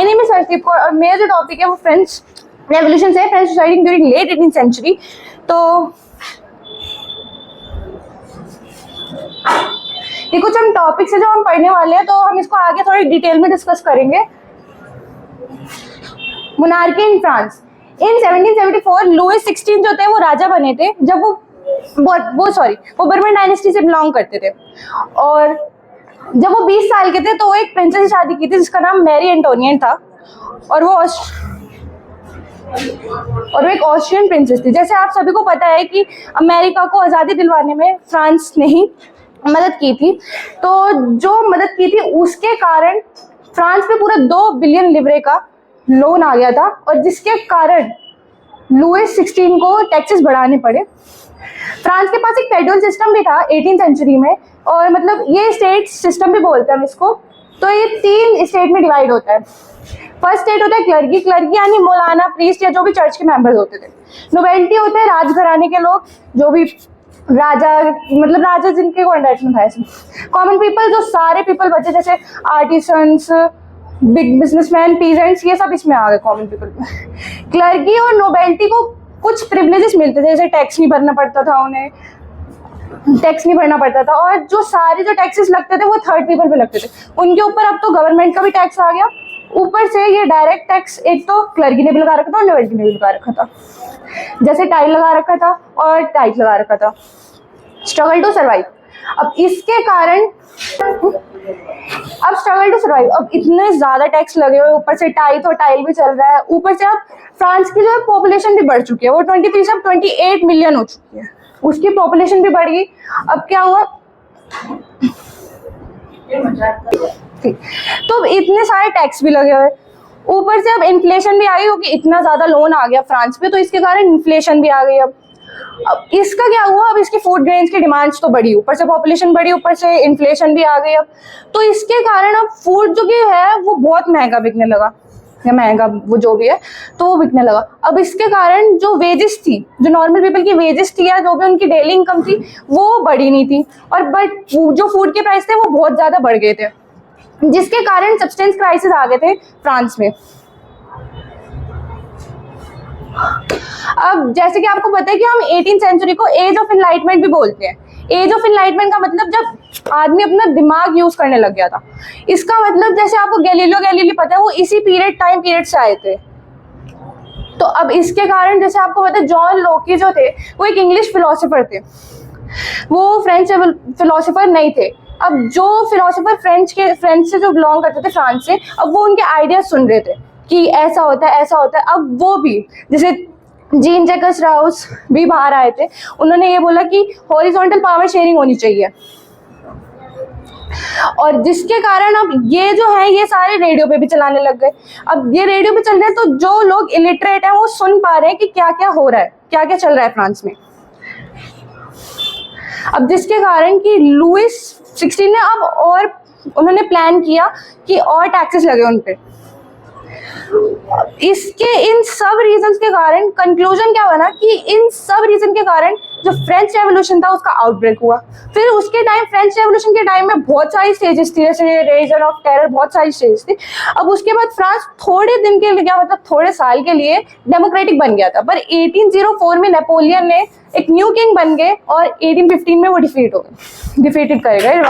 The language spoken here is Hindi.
मैंने भी सर्च किया और मेरा जो टॉपिक है वो फ्रेंच रेवोल्यूशन से, French society during late 18th century. तो ये कुछ हम टॉपिक्स है जो हम पढ़ने वाले हैं, तो हम इसको आगे थोड़ी डिटेल में डिस्कस करेंगे। Monarchy in France in 1774 Louis 16 जो थे वो राजा बने थे, जब वो बर्बन डायनेस्टी से बिलोंग करते थे। और जब वो 20 साल के थे तो वो एक प्रिंसेस से शादी की थी जिसका नाम मैरी एंटोनियन था, और वो एक ऑस्ट्रियन प्रिंसेस थी। जैसे आप सभी को पता है कि अमेरिका को आज़ादी दिलवाने में फ्रांस ने ही मदद की थी, तो जो मदद की थी उसके कारण फ्रांस पे पूरा 2 बिलियन लिवरे का लोन आ गया था, और जिसके कारण लुइस 16 को टैक्सेस बढ़ाने पड़े। फ्रांस के पास एक फेडरल सिस्टम भी था 18th सेंचुरी में, और मतलब ये स्टेट सिस्टम भी बोलते हैं हम इसको। तो ये 3 स्टेट में डिवाइड होता है। फर्स्ट स्टेट होता है क्लर्की, क्लर्की यानी मौलाना, प्रीस्ट या जो भी चर्च के मेंबर्स होते थे। नोबेलिटी होते हैं राजघराने के लोग, जो भी राजा, मतलब राजा जिनके को अंडर था। कॉमन पीपल, जो सारे पीपल बचे, जैसे आर्टिसंस, बिग बिजनेसमैन, पीजेंट्स, ये सब इसमें आ गए कॉमन पीपल में। क्लर्की और नोबेलिटी को कुछ प्रिविलेजेस मिलते थे, जैसे टैक्स नहीं भरना पड़ता था उन्हें, और जो सारे जो टैक्सेस लगते थे वो थर्ड पीपल पे लगते थे उनके ऊपर। अब तो गवर्नमेंट का भी टैक्स आ गया ऊपर से। ये डायरेक्ट टैक्स एक तो क्लर्की ने भी लगा रखा था और नोबेलिटी ने भी लगा रखा था, जैसे टाइल लगा रखा था और टाइट लगा रखा था। स्ट्रगल टू सर्वाइव, अब इसके कारण अब इतने ज्यादा टैक्स लगे हुए, ऊपर से टाइट और टाइल भी चल रहा है, ऊपर से अब फ्रांस की जो है पॉपुलेशन भी बढ़ चुकी है, वो 23 से 28 मिलियन हो चुकी है, उसकी पॉपुलेशन भी बढ़ गई। अब क्या हुआ, तो इतने सारे टैक्स भी लगे हुए, ऊपर से अब इन्फ्लेशन भी आ गई, क्योंकि इतना ज्यादा लोन आ गया फ्रांस पे, तो इसके कारण इन्फ्लेशन भी आ गई। अब इसका क्या हुआ, अब इसकी फूड ग्रेन्स की डिमांड्स तो बढ़ी, ऊपर से पॉपुलेशन बढ़ी, ऊपर से इन्फ्लेशन भी आ गई। अब तो इसके कारण अब फूड जो कि है वो बहुत महंगा बिकने लगा, या महंगा वो जो भी है तो वो बिकने लगा। अब इसके कारण जो वेजेस थी, जो नॉर्मल पीपल की वेजेस थी या जो भी उनकी डेली इनकम थी वो बढ़ी नहीं थी, और बट जो फूड के प्राइस थे वो बहुत ज़्यादा बढ़ गए थे, जिसके कारण सब्सटेंस क्राइसिस आ गए थे फ्रांस में। अब जैसे कि आपको पता है कि हम 18th सेंचुरी को एज ऑफ एनलाइटमेंट भी बोलते हैं। एज ऑफ एनलाइटमेंट का मतलब जब आदमी अपना दिमाग यूज करने लग गया था। इसका मतलब जैसे आपको गैलीलियो गैलीली पता है, वो इसी टाइम पीरियड से आए थे। तो अब इसके कारण जैसे आपको पता है जॉन लोकी जो थे वो एक इंग्लिश फिलोसोफर थे, वो फ्रेंच फिलोसोफर नहीं थे। अब जो फिलोसोफर फ्रेंच से जो बिलोंग करते थे फ्रांस से, अब वो उनके आइडियाज सुन रहे थे कि ऐसा होता है ऐसा होता है। अब वो भी जैसे जीन जैकस राउस भी बाहर आए थे, उन्होंने ये बोला कि हॉरिजॉन्टल पावर शेयरिंग होनी चाहिए, और जिसके कारण अब ये जो है ये सारे रेडियो पे भी चलाने लग गए। अब ये रेडियो पे चल रहे हैं तो जो लोग इलिटरेट हैं वो सुन पा रहे हैं कि क्या क्या हो रहा है, क्या क्या चल रहा है फ्रांस में। अब जिसके कारण कि लुइस 16 ने अब और उन्होंने प्लान किया कि और टैक्सेस लगे उन पे। इसके इन सब रीजंस के कारण कंक्लूजन क्या बना कि इन सब रीजन के कारण जो फ्रेंच रेवोल्यूशन था उसका आउटब्रेक हुआ। फिर उसके टाइम फ्रेंच रेवोल्यूशन के टाइम में बहुत सारी स्टेजेस थी, जैसे रीजन ऑफ टेरर, बहुत सारी स्टेजेस थी। अब उसके बाद फ्रांस थोड़े दिन के लिए, क्या मतलब थोड़े साल के लिए डेमोक्रेटिक बन गया था, पर 1804 में नेपोलियन ने एक न्यू किंग बन गए और 1815 में वो डिफीटेड कर गए।